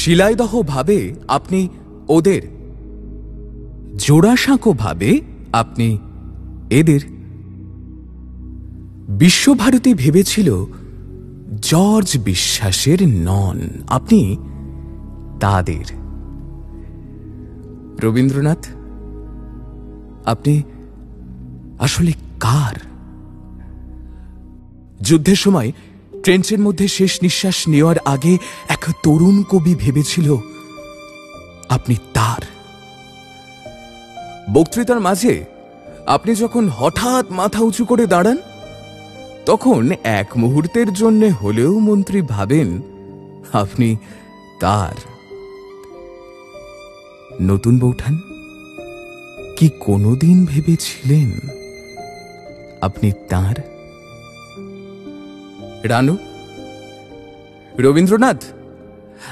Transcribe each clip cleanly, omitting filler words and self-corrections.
শিলাইদহ ভাবে আপনি ওদের, জোড়াসাঁকো ভাবে আপনি এদের। বিশ্বভারতী ভেবেছিল জর্জ বিশ্বাসের নন, আপনি তাদের। রবীন্দ্রনাথ, আপনি আসলে কার? যুদ্ধের সময় ট্রেঞ্চের মধ্যে শেষ নিঃশ্বাস নেওয়ার আগে এক তরুণ কবি ভেবেছিল আপনি তার। বক্তৃতার মাঝে আপনি যখন হঠাৎ মাথা উঁচু করে দাঁড়ান, তখন এক মুহূর্তের জন্য হলেও মন্ত্রী ভাবেন আপনি তার। নতুন বৌঠান, কি কোনোদিন ভেবেছিলেন আপনি তার? রানু, রবীন্দ্রনাথ,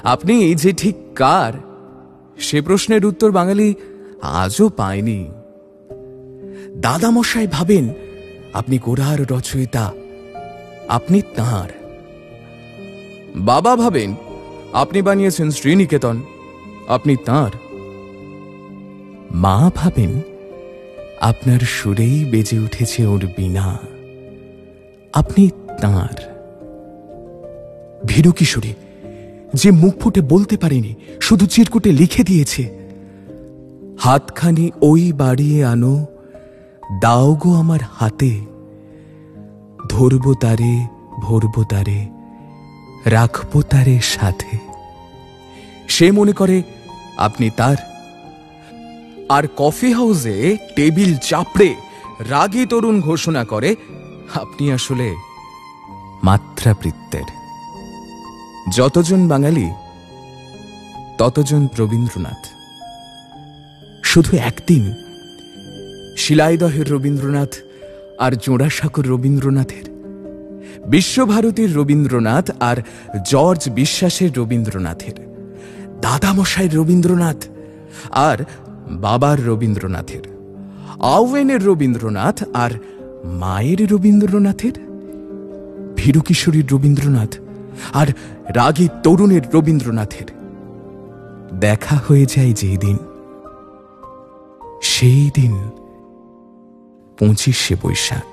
আপনি যে ঠিক কার সে প্রশ্নের উত্তর বাঙালি আজও পায়নি। দাদামশাই ভাবেন আপনি গোড়ার রচয়িতা, আপনি তাঁর। বাবা ভাবেন আপনি বানিয়েছেন শ্রীনিকেতন, আপনি তাঁর। মা ভাবেন আপনার সুরেই বেজে উঠেছে ওর বীণা, আপনি তাঁর। ভীরু কিশোরী, যে মুখ ফুটে বলতে পারেনি, শুধু চিরকুটে লিখে দিয়েছে, হাতখানি ওই বাড়িয়ে আনো, দাও গো আমার হাতে, ধরবো তারে, ভরবো তারে, রাখবো তারে সাথে। সে মনে করে আপনি তার। আর কফি হাউসে টেবিল চাপড়ে রাগী তরুণ ঘোষণা করে আপনি আসলে মাত্রাবৃত্তের। যতজন বাঙালি ততজন রবীন্দ্রনাথ। শুধু একদিন শিলাইদহের রবীন্দ্রনাথ আর জোড়াসাঁকোর রবীন্দ্রনাথের, বিশ্বভারতীর রবীন্দ্রনাথ আর জর্জ বিশ্বাসের রবীন্দ্রনাথের, দাদামশাইয়ের রবীন্দ্রনাথ আর বাবার রবীন্দ্রনাথের, আওয়েনের রবীন্দ্রনাথ আর মায়ের রবীন্দ্রনাথের, ভীরু কিশোরীর রবীন্দ্রনাথ আর রাগী তরুণের রবীন্দ্রনাথের দেখা হয়ে যায় যেই দিন, সেই দিন 25শে বৈশাখ।